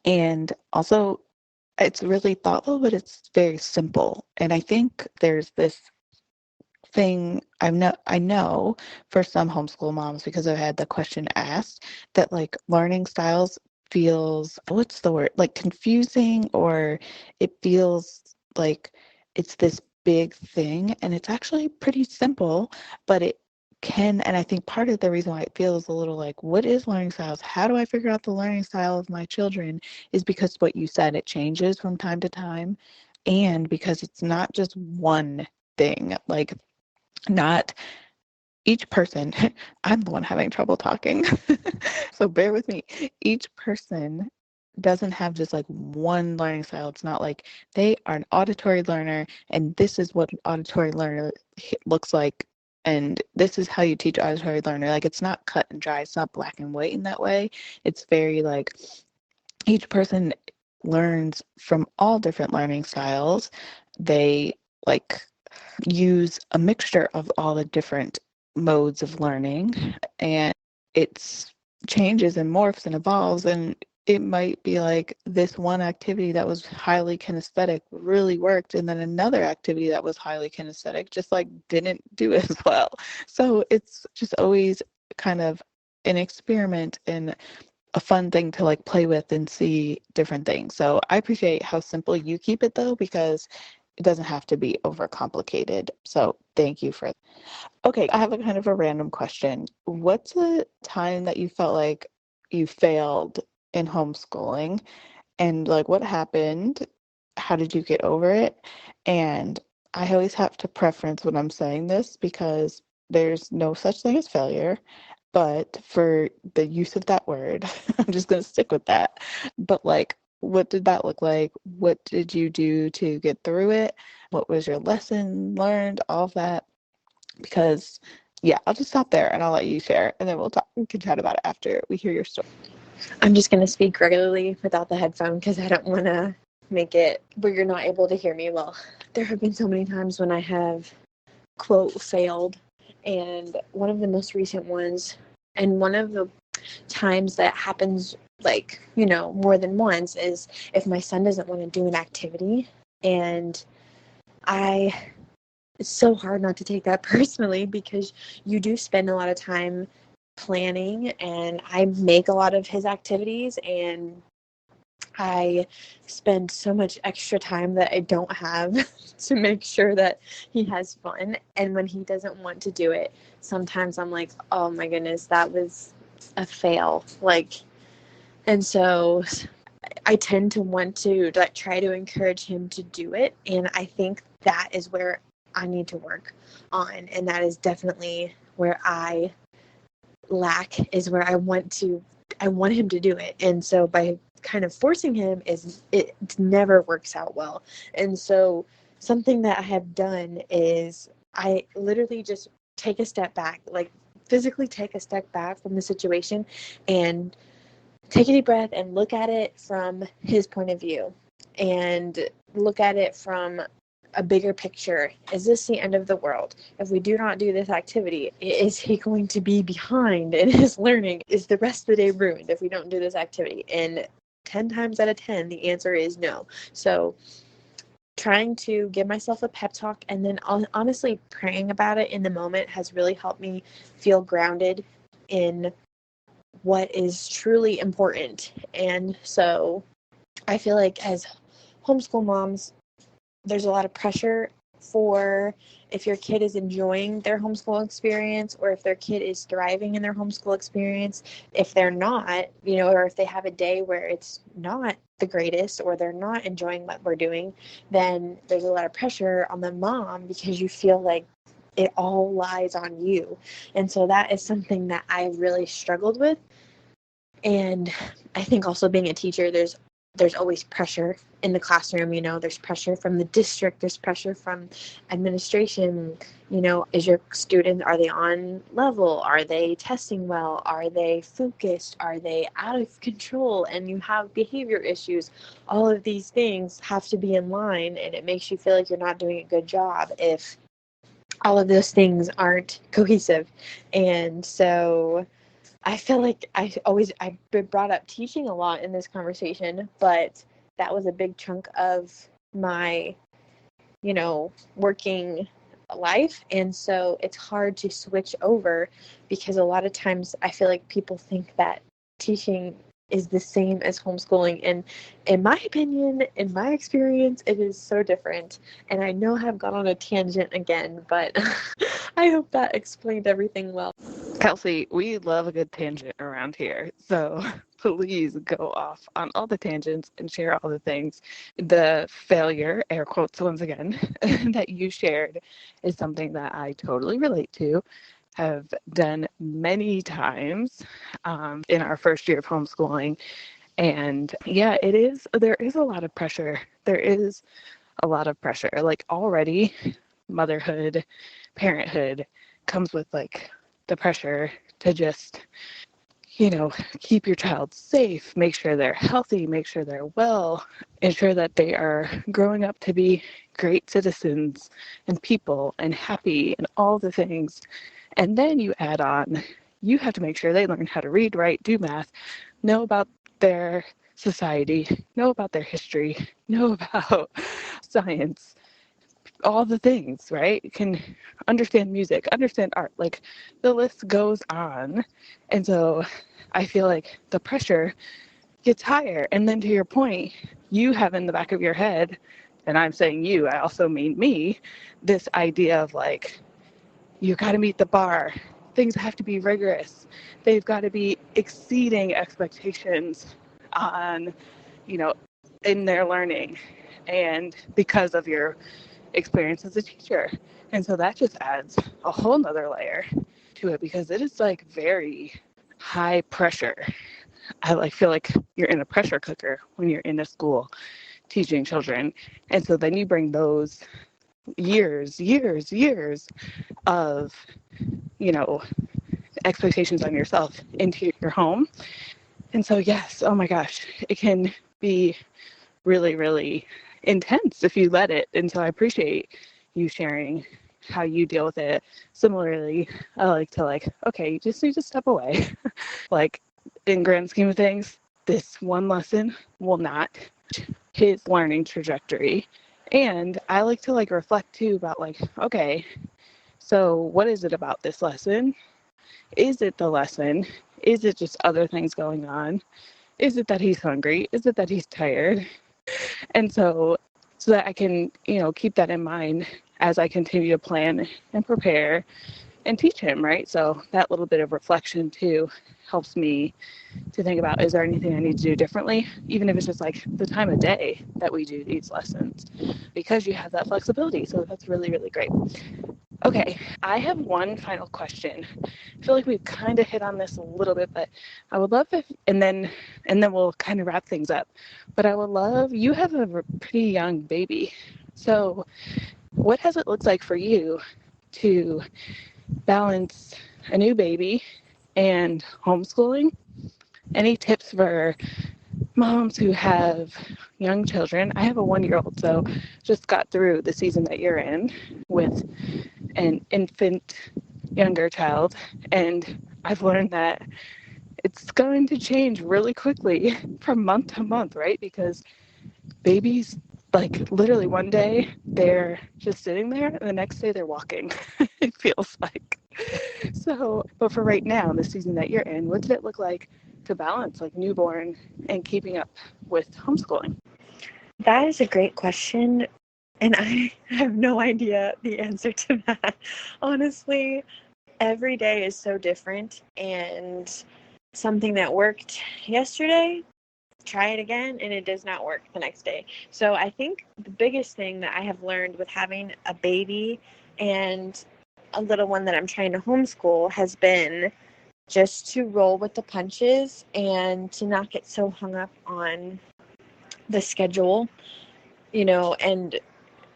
And also, it's really thoughtful, but it's very simple. And I think there's this thing I know for some homeschool moms, because I've had the question asked, that like learning styles feels, what's the word, like confusing, or it feels like it's this big thing, and it's actually pretty simple, but it can, and I think part of the reason why it feels a little like, what is learning styles? How do I figure out the learning style of my children? Is because what you said, it changes from time to time, and because it's not just one thing. Like, not each person, I'm the one having trouble talking, so bear with me. Each person doesn't have just like one learning style. It's not like they are an auditory learner and this is what an auditory learner looks like, and this is how you teach auditory learner. Like, it's not cut and dry. It's not black and white in that way. It's very like each person learns from all different learning styles. They like use a mixture of all the different modes of learning, and it's changes and morphs and evolves, and it might be like this one activity that was highly kinesthetic really worked, and then another activity that was highly kinesthetic just like didn't do as well. So it's just always kind of an experiment and a fun thing to like play with and see different things. So I appreciate how simple you keep it though, because it doesn't have to be overcomplicated. So thank you for. Okay, I have a kind of a random question. What's a time that you felt like you failed in homeschooling, and like what happened? How did you get over it? And I always have to preference when I'm saying this, because there's no such thing as failure, but for the use of that word, I'm just going to stick with that. But like, what did that look like? What did you do to get through it? What was your lesson learned? All of that. Because, yeah, I'll just stop there and I'll let you share, and then we can chat about it after we hear your story. I'm just going to speak regularly without the headphone because I don't want to make it where you're not able to hear me well. There have been so many times when I have, quote, failed. And one of the most recent ones, and one of the times that happens like, more than once, is if my son doesn't want to do an activity. And it's so hard not to take that personally, because you do spend a lot of time planning, and I make a lot of his activities, and I spend so much extra time that I don't have to make sure that he has fun. And when he doesn't want to do it, sometimes I'm like, oh my goodness, that was a fail. Like, and so I tend to want to like try to encourage him to do it. And I think that is where I need to work on. And that is definitely where I lack, is where I want him to do it. And so by kind of forcing him, it never works out well. And so something that I have done is I literally just take a step back, like physically take a step back from the situation and take a deep breath and look at it from his point of view and look at it from a bigger picture. Is this the end of the world? If we do not do this activity, is he going to be behind in his learning? Is the rest of the day ruined if we don't do this activity? And 10 times out of 10, the answer is no. So trying to give myself a pep talk and then honestly praying about it in the moment has really helped me feel grounded in what is truly important. And so I feel like as homeschool moms, there's a lot of pressure for if your kid is enjoying their homeschool experience or if their kid is thriving in their homeschool experience. If they're not, or if they have a day where it's not the greatest or they're not enjoying what we're doing, then there's a lot of pressure on the mom because you feel like it all lies on you. And so that is something that I really struggled with. And I think also being a teacher, there's always pressure in the classroom. There's pressure from the district, there's pressure from administration. Is your student, are they on level? Are they testing well? Are they focused? Are they out of control? And you have behavior issues. All of these things have to be in line, and it makes you feel like you're not doing a good job if all of those things aren't cohesive. And so I feel like I've been brought up teaching a lot in this conversation, but that was a big chunk of my, working life. And so it's hard to switch over because a lot of times I feel like people think that teaching is the same as homeschooling. And in my opinion, in my experience, it is so different. And I know I've gone on a tangent again, but I hope that explained everything well. Kelsey, we love a good tangent around here. So please go off on all the tangents and share all the things. The failure, air quotes once again, that you shared is something that I totally relate to, have done many times in our first year of homeschooling. And yeah, there is a lot of pressure. There is a lot of pressure. Like already motherhood, parenthood comes with like the pressure to just, keep your child safe, make sure they're healthy, make sure they're well, ensure that they are growing up to be great citizens and people and happy and all the things. And then you add on, you have to make sure they learn how to read, write, do math, know about their society, know about their history, know about science, all the things, right? Can understand music, understand art, like the list goes on. And so I feel like the pressure gets higher. And then to your point, you have in the back of your head, and I'm saying you, I also mean me, this idea of like, you got to meet the bar. Things have to be rigorous. They've got to be exceeding expectations on, in their learning. And because of your experience as a teacher. And so that just adds a whole nother layer to it because it is like very high pressure. I feel like you're in a pressure cooker when you're in a school teaching children. And so then you bring those years of, expectations on yourself into your home. And so, yes, oh my gosh, it can be really, really intense if you let it. And so I appreciate you sharing how you deal with it. Similarly, I like to okay, you just need to step away. In grand scheme of things, this one lesson will not his learning trajectory. And I like to reflect too about okay, so what is it about this lesson Is it the lesson? Is it just other things going on? Is it that he's hungry? Is it that he's tired? And so that I can, keep that in mind as I continue to plan and prepare and teach him, right? So that little bit of reflection too helps me to think about, is there anything I need to do differently? Even if it's just like the time of day that we do these lessons, because you have that flexibility. So that's really, really great. Okay, I have one final question. I feel like we've kind of hit on this a little bit, but I would love if, and then we'll kind of wrap things up. But I would love, you have a pretty young baby. So what has it looked like for you to balance a new baby and homeschooling? Any tips for moms who have young children? I have a 1-year-old, so just got through the season that you're in with an infant younger child, and I've learned that it's going to change really quickly from month to month, right? Because babies, like, literally one day they're just sitting there and the next day they're walking. It feels like. So, but for right now, the season that you're in, what did it look like to balance like newborn and keeping up with homeschooling? That is a great question, and I have no idea the answer to that. Honestly, every day is so different, and something that worked yesterday, try it again, and it does not work the next day. So I think the biggest thing that I have learned with having a baby and a little one that I'm trying to homeschool has been just to roll with the punches and to not get so hung up on the schedule, and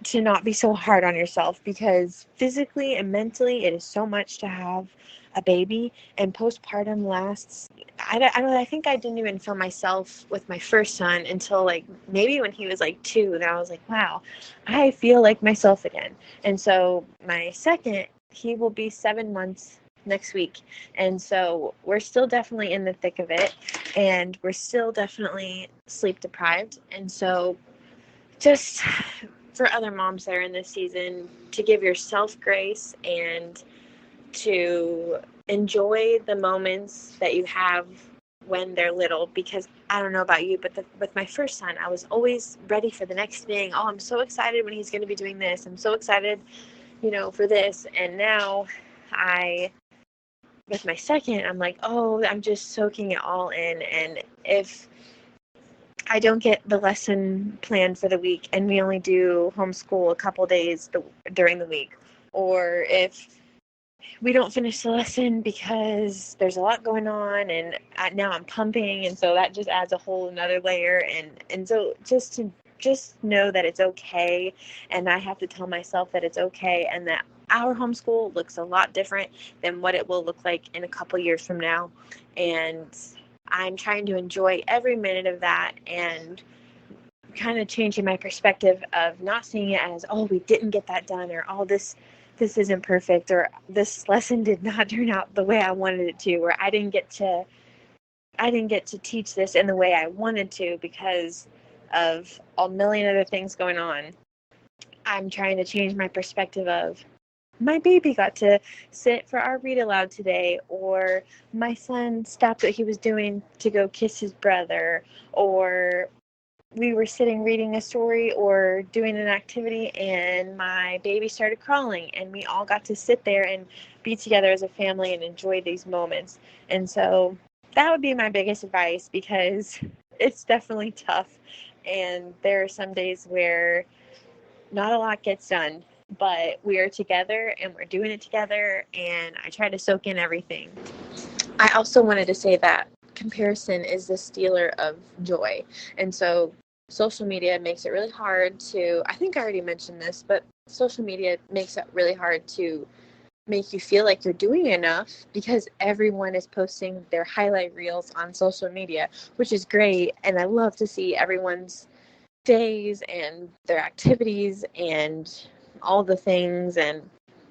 to not be so hard on yourself, because physically and mentally it is so much to have a baby, and postpartum lasts. I think I didn't even feel myself with my first son until like maybe when he was like 2, and I was like, wow, I feel like myself again. And so my second, he will be 7 months next week, and so we're still definitely in the thick of it, and we're still definitely sleep deprived. And so just for other moms that are in this season, to give yourself grace and to enjoy the moments that you have when they're little, because I don't know about you, but with my first son, I was always ready for the next thing. Oh, I'm so excited when he's going to be doing this. I'm so excited, for this. And now with my second, I'm like, oh, I'm just soaking it all in. And if I don't get the lesson planned for the week and we only do homeschool a couple days during the week, or if we don't finish the lesson because there's a lot going on and now I'm pumping, and so that just adds a whole another layer, and so just know that it's okay, and I have to tell myself that it's okay, and that our homeschool looks a lot different than what it will look like in a couple years from now, and I'm trying to enjoy every minute of that, and kind of changing my perspective of not seeing it as, oh, we didn't get that done, or oh, this isn't perfect, or this lesson did not turn out the way I wanted it to, or I didn't get to teach this in the way I wanted to because of a million other things going on. I'm trying to change my perspective of, my baby got to sit for our read aloud today, or my son stopped what he was doing to go kiss his brother, or we were sitting reading a story or doing an activity and my baby started crawling, and we all got to sit there and be together as a family and enjoy these moments. And so that would be my biggest advice, because it's definitely tough, and there are some days where not a lot gets done, but we are together and we're doing it together, and I try to soak in everything. I also wanted to say that comparison is the stealer of joy. And so social media makes it really hard to, I think I already mentioned this, but social media makes it really hard to make you feel like you're doing enough, because everyone is posting their highlight reels on social media, which is great. And I love to see everyone's days and their activities and all the things,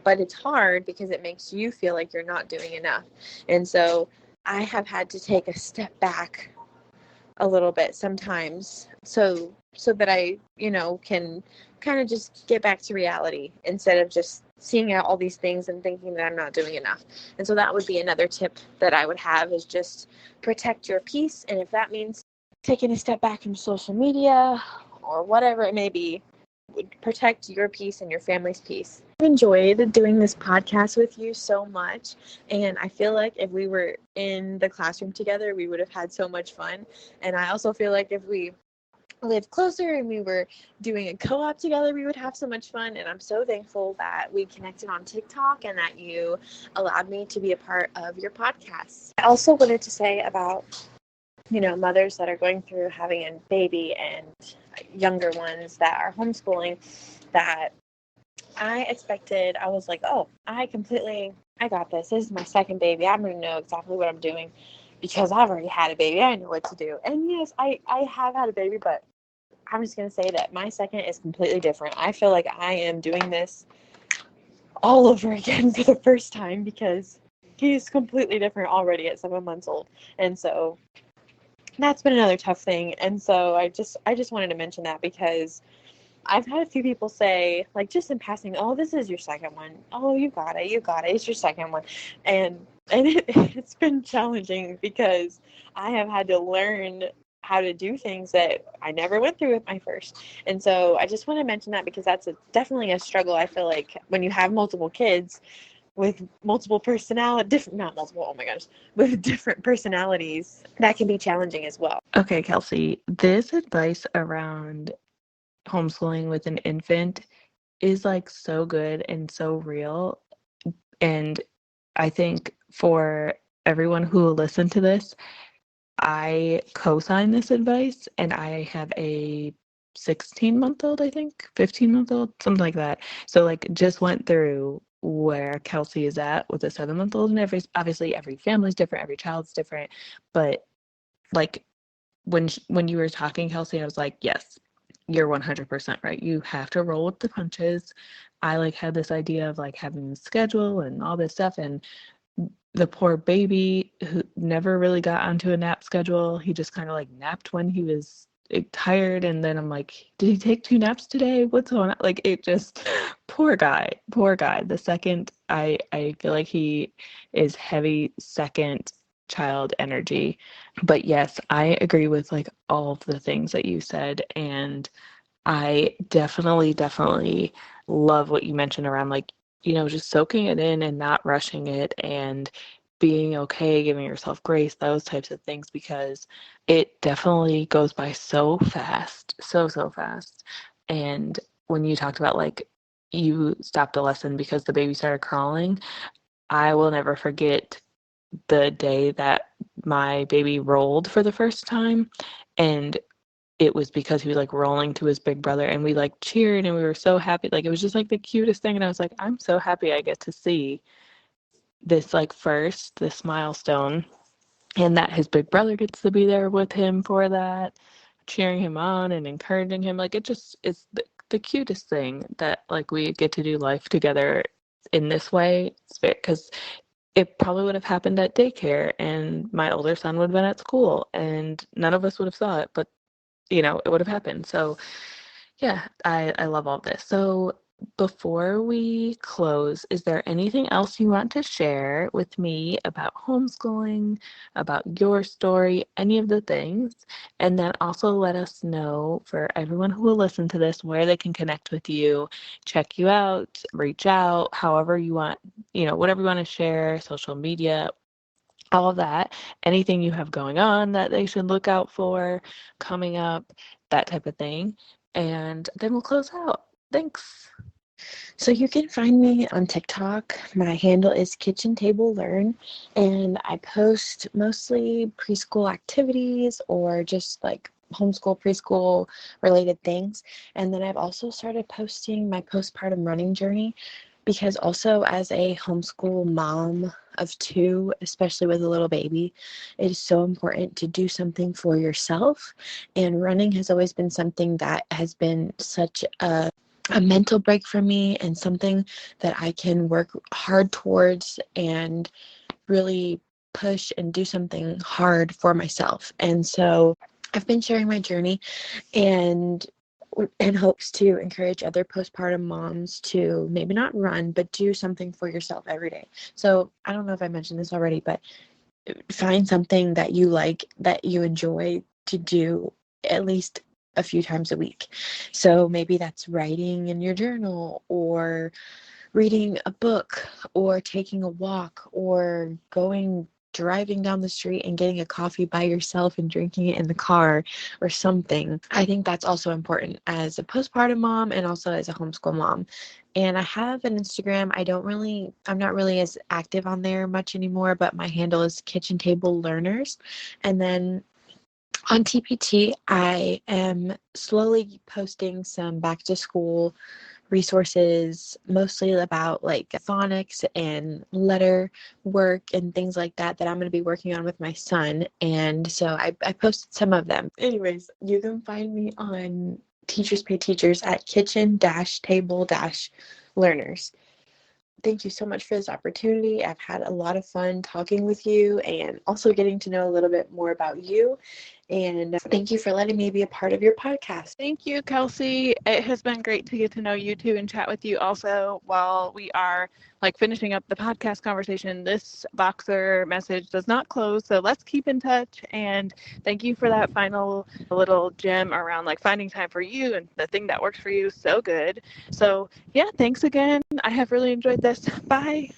but it's hard because it makes you feel like you're not doing enough. And so I have had to take a step back a little bit sometimes, so that I, can kind of just get back to reality instead of just seeing out all these things and thinking that I'm not doing enough. And so that would be another tip that I would have, is just protect your peace. And if that means taking a step back from social media or whatever it may be, protect your peace and your family's peace. I've enjoyed doing this podcast with you so much, and I feel like if we were in the classroom together, we would have had so much fun. And I also feel like if we lived closer and we were doing a co-op together, we would have so much fun. And I'm so thankful that we connected on TikTok and that you allowed me to be a part of your podcast. I also wanted to say about, mothers that are going through having a baby and younger ones that are homeschooling, that I was like, oh, I got this. This is my second baby. I'm going to know exactly what I'm doing because I've already had a baby. I know what to do. And yes, I have had a baby, but I'm just going to say that my second is completely different. I feel like I am doing this all over again for the first time because he's completely different already at 7 months old. And so that's been another tough thing. And so I just wanted to mention that because I've had a few people say, like, just in passing, oh, this is your second one. Oh, you got it. It's your second one. And it's been challenging because I have had to learn how to do things that I never went through with my first. And so I just want to mention that because that's definitely a struggle. I feel like when you have multiple kids with multiple personalities, with different personalities, that can be challenging as well. Okay, Kelsey, this advice around homeschooling with an infant is like so good and so real. And I think for everyone who will listen to this, I co-sign this advice, and I have a 16-month-old, I think, 15-month-old, something like that. So like just went through where Kelsey is at with a 7-month-old, and obviously every family's different, every child's different, but like when you were talking, Kelsey, I was like, yes, you're 100% right. You have to roll with the punches. I like had this idea of like having a schedule and all this stuff, and the poor baby who never really got onto a nap schedule. He just kind of like napped when he was tired, and then I'm like, did he take 2 naps today? What's going on? Like it just poor guy. The second I feel like he is heavy second child energy. But yes, I agree with like all of the things that you said, and I definitely love what you mentioned around like, just soaking it in and not rushing it and being okay, giving yourself grace, those types of things, because it definitely goes by so fast, so fast. And when you talked about like you stopped a lesson because the baby started crawling, I will never forget the day that my baby rolled for the first time, and it was because he was like rolling to his big brother, and we like cheered and we were so happy. Like it was just like the cutest thing, and I was like, I'm so happy I get to see this like this milestone, and that his big brother gets to be there with him for that, cheering him on and encouraging him. Like it just is the cutest thing that like we get to do life together in this way, because it probably would have happened at daycare and my older son would have been at school and none of us would have saw it, but it would have happened. So yeah, I love all this. So before we close, is there anything else you want to share with me about homeschooling, about your story, any of the things? And then also let us know, for everyone who will listen to this, where they can connect with you, check you out, reach out, however you want, whatever you want to share, social media, all of that, anything you have going on that they should look out for coming up, that type of thing. And then we'll close out. Thanks. So you can find me on TikTok. My handle is Kitchen Table Learn, and I post mostly preschool activities or just like homeschool, preschool related things. And then I've also started posting my postpartum running journey, because also as a homeschool mom of 2, especially with a little baby, it is so important to do something for yourself. And running has always been something that has been such a mental break for me, and something that I can work hard towards and really push and do something hard for myself. And so I've been sharing my journey, and in hopes to encourage other postpartum moms to maybe not run, but do something for yourself every day. So I don't know if I mentioned this already, but find something that you like, that you enjoy to do at least a few times a week. So maybe that's writing in your journal, or reading a book, or taking a walk, or driving down the street and getting a coffee by yourself and drinking it in the car or something. I think that's also important as a postpartum mom and also as a homeschool mom. And I have an Instagram. I'm not really as active on there much anymore, but my handle is Kitchen Table Learners. And then on TPT, I am slowly posting some back to school resources, mostly about like phonics and letter work and things like that I'm going to be working on with my son. And so I posted some of them. Anyways, you can find me on Teachers Pay Teachers at kitchen-table-learners. Thank you so much for this opportunity. I've had a lot of fun talking with you and also getting to know a little bit more about you. And thank you for letting me be a part of your podcast. Thank you, Kelsey. It has been great to get to know you too and chat with you also while we are finishing up the podcast conversation. This Voxer message does not close, so let's keep in touch. And thank you for that final little gem around finding time for you and the thing that works for you. So good. So yeah, thanks again. I have really enjoyed this. Bye.